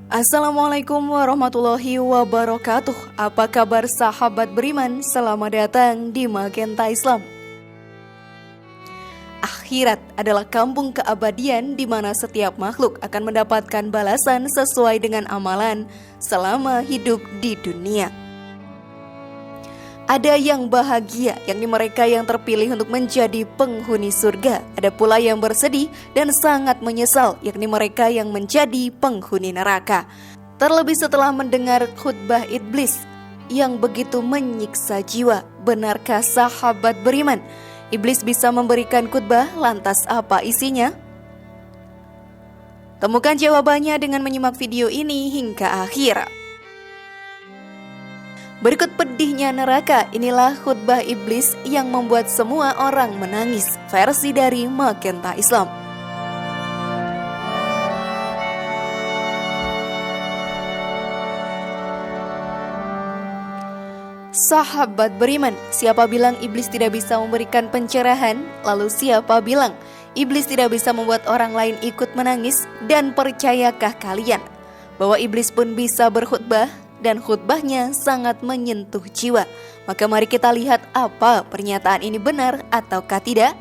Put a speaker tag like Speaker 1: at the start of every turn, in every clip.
Speaker 1: Assalamualaikum warahmatullahi wabarakatuh. Apa kabar sahabat beriman? Selamat datang di Magenta Islam. Akhirat adalah kampung keabadian di mana setiap makhluk akan mendapatkan balasan sesuai dengan amalan selama hidup di dunia. Ada yang bahagia, yakni mereka yang terpilih untuk menjadi penghuni surga. Ada pula yang bersedih dan sangat menyesal, yakni mereka yang menjadi penghuni neraka. Terlebih setelah mendengar khutbah iblis yang begitu menyiksa jiwa. Benarkah sahabat beriman, iblis bisa memberikan khutbah? Lantas apa isinya? Temukan jawabannya dengan menyimak video ini hingga akhir. Berikut pedihnya neraka, inilah khutbah iblis yang membuat semua orang menangis. Versi dari Magenta Islam. Sahabat beriman, siapa bilang iblis tidak bisa memberikan pencerahan? Lalu siapa bilang iblis tidak bisa membuat orang lain ikut menangis? Dan percayakah kalian bahwa iblis pun bisa berkhutbah? Dan khutbahnya sangat menyentuh jiwa. Maka mari kita lihat apa pernyataan ini benar ataukah tidak.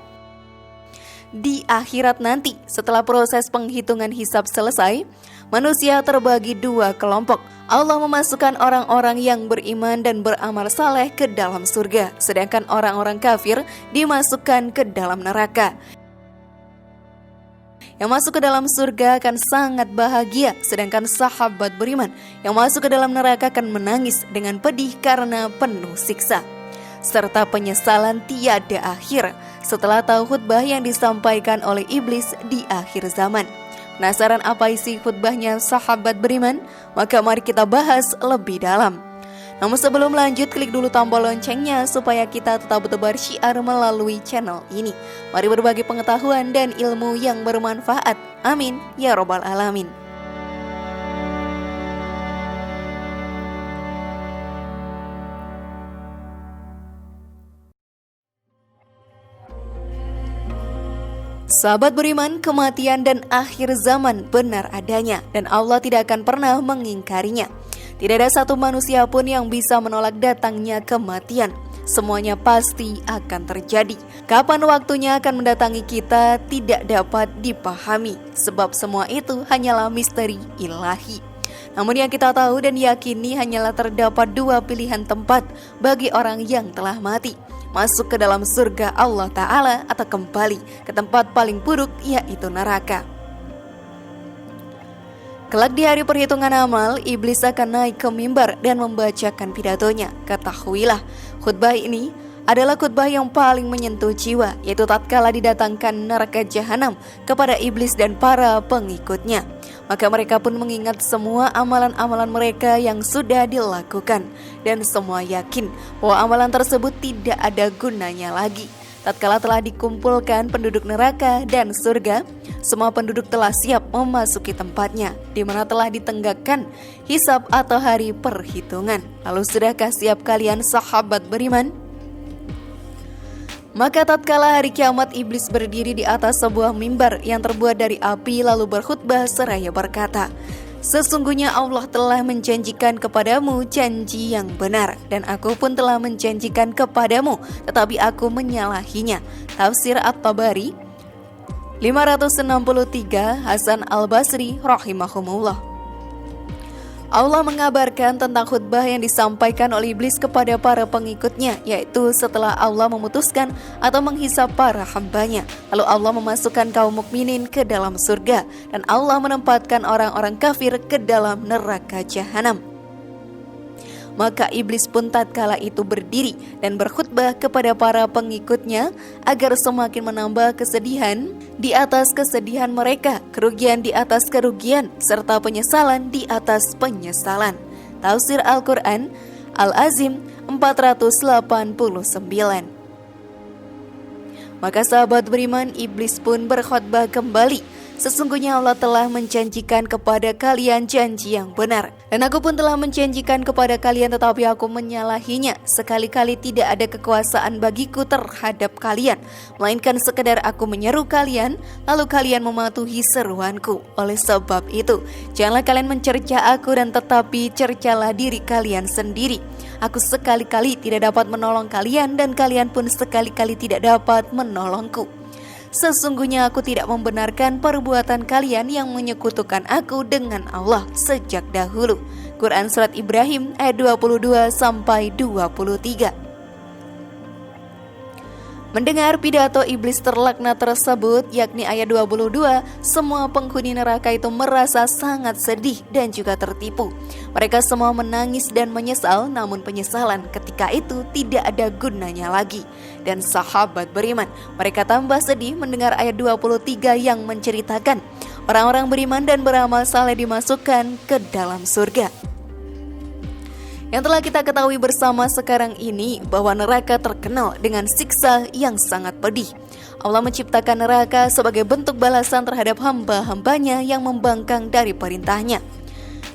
Speaker 1: Di akhirat nanti, setelah proses penghitungan hisab selesai, manusia terbagi dua kelompok. Allah memasukkan orang-orang yang beriman dan beramal saleh ke dalam surga, sedangkan orang-orang kafir dimasukkan ke dalam neraka. Yang masuk ke dalam surga akan sangat bahagia, sedangkan sahabat beriman yang masuk ke dalam neraka akan menangis dengan pedih karena penuh siksa serta penyesalan tiada akhir setelah tahu khutbah yang disampaikan oleh iblis di akhir zaman. Penasaran apa isi khutbahnya sahabat beriman? Maka mari kita bahas lebih dalam. Namun sebelum lanjut, klik dulu tombol loncengnya supaya kita tetap bertebar syiar melalui channel ini. Mari berbagi pengetahuan dan ilmu yang bermanfaat. Amin ya robbal alamin. Sahabat beriman, kematian dan akhir zaman benar adanya dan Allah tidak akan pernah mengingkarinya. Tidak ada satu manusia pun yang bisa menolak datangnya kematian. Semuanya pasti akan terjadi. Kapan waktunya akan mendatangi kita tidak dapat dipahami, sebab semua itu hanyalah misteri ilahi. Namun yang kita tahu dan yakini hanyalah terdapat dua pilihan tempat bagi orang yang telah mati: masuk ke dalam surga Allah Ta'ala atau kembali ke tempat paling buruk, yaitu neraka. Kelak di hari perhitungan amal, iblis akan naik ke mimbar dan membacakan pidatonya. Ketahuilah, khutbah ini adalah khutbah yang paling menyentuh jiwa, yaitu tatkala didatangkan neraka jahanam kepada iblis dan para pengikutnya. Maka mereka pun mengingat semua amalan-amalan mereka yang sudah dilakukan, dan semua yakin bahwa amalan tersebut tidak ada gunanya lagi. Tatkala telah dikumpulkan penduduk neraka dan surga, semua penduduk telah siap memasuki tempatnya, di mana telah ditenggakkan hisab atau hari perhitungan. Lalu sudahkah siap kalian sahabat beriman? Maka tatkala hari kiamat, iblis berdiri di atas sebuah mimbar yang terbuat dari api lalu berkhutbah seraya berkata, "Sesungguhnya Allah telah menjanjikan kepadamu janji yang benar, dan aku pun telah menjanjikan kepadamu, tetapi aku menyalahinya." Tafsir At-Tabari 563, Hasan Al-Basri rahimahumullah. Allah mengabarkan tentang khutbah yang disampaikan oleh iblis kepada para pengikutnya, yaitu setelah Allah memutuskan atau menghisab para hambanya, lalu Allah memasukkan kaum mukminin ke dalam surga dan Allah menempatkan orang-orang kafir ke dalam neraka jahanam. Maka iblis pun tatkala itu berdiri dan berkhutbah kepada para pengikutnya agar semakin menambah kesedihan di atas kesedihan mereka, kerugian di atas kerugian, serta penyesalan di atas penyesalan. Tafsir Al-Quran Al-Azim 489. Maka sahabat beriman, iblis pun berkhutbah kembali Sesungguhnya Allah telah menjanjikan kepada kalian janji yang benar. Dan aku pun telah menjanjikan kepada kalian, tetapi aku menyalahinya. Sekali-kali tidak ada kekuasaan bagiku terhadap kalian, melainkan sekedar aku menyeru kalian, lalu kalian mematuhi seruanku. Oleh sebab itu, janganlah kalian mencerca aku, dan tetapi cercalah diri kalian sendiri. Aku sekali-kali tidak dapat menolong kalian, dan kalian pun sekali-kali tidak dapat menolongku. Sesungguhnya aku tidak membenarkan perbuatan kalian yang menyekutukan aku dengan Allah sejak dahulu. Quran Surat Ibrahim ayat 22-23. Mendengar pidato iblis terlaknat tersebut, yakni ayat 22, semua penghuni neraka itu merasa sangat sedih dan juga tertipu. Mereka semua menangis dan menyesal, namun penyesalan ketika itu tidak ada gunanya lagi. Dan sahabat beriman, mereka tambah sedih mendengar ayat 23 yang menceritakan orang-orang beriman dan beramal saleh dimasukkan ke dalam surga. Yang telah kita ketahui bersama sekarang ini bahwa neraka terkenal dengan siksa yang sangat pedih. Allah menciptakan neraka sebagai bentuk balasan terhadap hamba-hambanya yang membangkang dari perintahnya.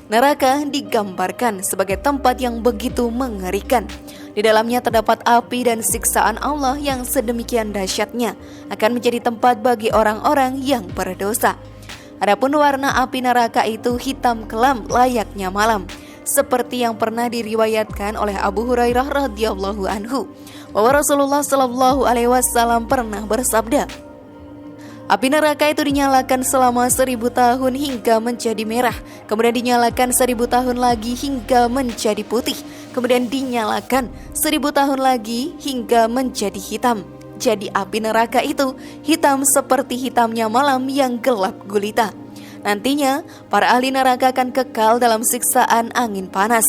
Speaker 1: Neraka digambarkan sebagai tempat yang begitu mengerikan. Di dalamnya terdapat api, dan siksaan Allah yang sedemikian dahsyatnya akan menjadi tempat bagi orang-orang yang berdosa. Adapun warna api neraka itu hitam kelam layaknya malam, seperti yang pernah diriwayatkan oleh Abu Hurairah radhiyallahu anhu bahwa Rasulullah shallallahu alaihi wasallam pernah bersabda, api neraka itu dinyalakan selama 1000 tahun hingga menjadi merah, kemudian dinyalakan 1000 tahun lagi hingga menjadi putih, kemudian dinyalakan 1000 tahun lagi hingga menjadi hitam. Jadi api neraka itu hitam seperti hitamnya malam yang gelap gulita. Nantinya, para ahli neraka akan kekal dalam siksaan angin panas.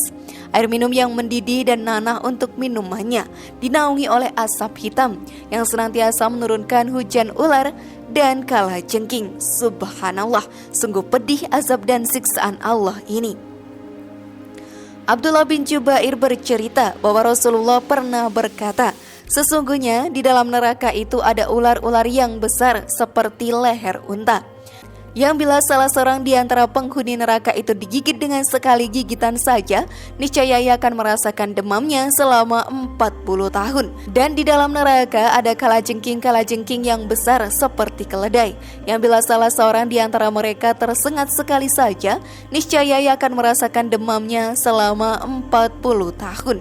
Speaker 1: Air minum yang mendidih dan nanah untuk minumannya dinaungi oleh asap hitam yang senantiasa menurunkan hujan ular dan kalajengking. Subhanallah, sungguh pedih azab dan siksaan Allah ini. Abdullah bin Jubair bercerita bahwa Rasulullah pernah berkata, sesungguhnya di dalam neraka itu ada ular-ular yang besar seperti leher unta, yang bila salah seorang di antara penghuni neraka itu digigit dengan sekali gigitan saja, niscaya ia akan merasakan demamnya selama 40 tahun. Dan di dalam neraka ada kalajengking-kalajengking yang besar seperti keledai, yang bila salah seorang di antara mereka tersengat sekali saja, niscaya ia akan merasakan demamnya selama 40 tahun.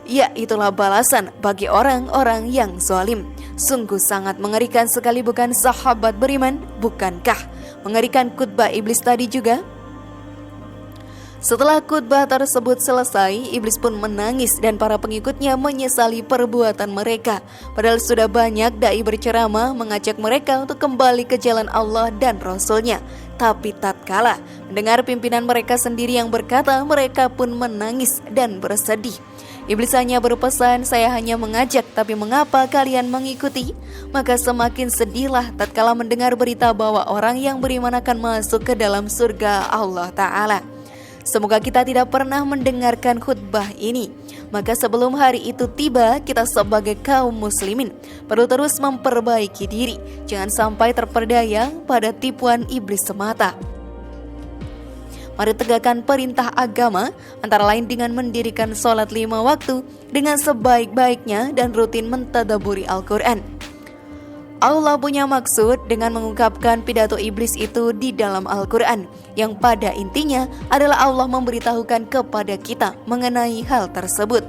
Speaker 1: Ya, itulah balasan bagi orang-orang yang zalim. Sungguh sangat mengerikan sekali, bukan sahabat beriman? Bukankah mengerikan khutbah iblis tadi juga? Setelah khutbah tersebut selesai, iblis pun menangis dan para pengikutnya menyesali perbuatan mereka. Padahal sudah banyak dai berceramah mengajak mereka untuk kembali ke jalan Allah dan Rasul-Nya. Tapi tatkala mendengar pimpinan mereka sendiri yang berkata, mereka pun menangis dan bersedih. Iblis hanya berpesan, saya hanya mengajak, tapi mengapa kalian mengikuti? Maka semakin sedihlah tatkala mendengar berita bahwa orang yang beriman akan masuk ke dalam surga Allah Ta'ala. Semoga kita tidak pernah mendengarkan khutbah ini. Maka sebelum hari itu tiba, kita sebagai kaum muslimin perlu terus memperbaiki diri. Jangan sampai terperdaya pada tipuan iblis semata. Mari tegakkan perintah agama, antara lain dengan mendirikan sholat 5 waktu dengan sebaik-baiknya dan rutin mentadaburi Al-Quran. Allah punya maksud dengan mengungkapkan pidato iblis itu di dalam Al-Quran, yang pada intinya adalah Allah memberitahukan kepada kita mengenai hal tersebut,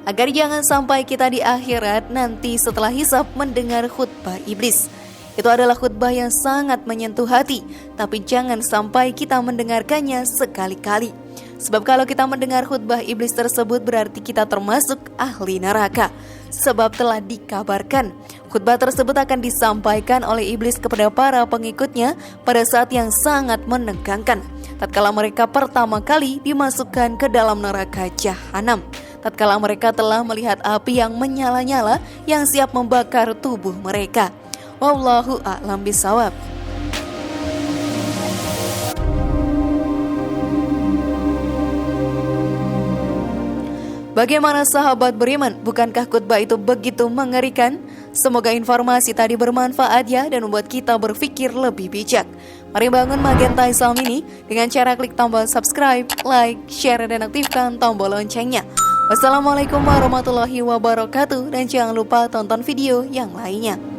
Speaker 1: agar jangan sampai kita di akhirat nanti setelah hisab mendengar khutbah iblis. Itu adalah khutbah yang sangat menyentuh hati, tapi jangan sampai kita mendengarkannya sekali-kali. Sebab kalau kita mendengar khutbah iblis tersebut berarti kita termasuk ahli neraka. Sebab telah dikabarkan, khutbah tersebut akan disampaikan oleh iblis kepada para pengikutnya pada saat yang sangat menegangkan, tatkala mereka pertama kali dimasukkan ke dalam neraka jahanam. Tatkala mereka telah melihat api yang menyala-nyala yang siap membakar tubuh mereka. Wallahu a'lam bishawab. Bagaimana sahabat beriman, bukankah khutbah itu begitu mengerikan? Semoga informasi tadi bermanfaat ya dan membuat kita berpikir lebih bijak. Mari bangun Magenta Islam ini dengan cara klik tombol subscribe, like, share, dan aktifkan tombol loncengnya. Wassalamualaikum warahmatullahi wabarakatuh dan jangan lupa tonton video yang lainnya.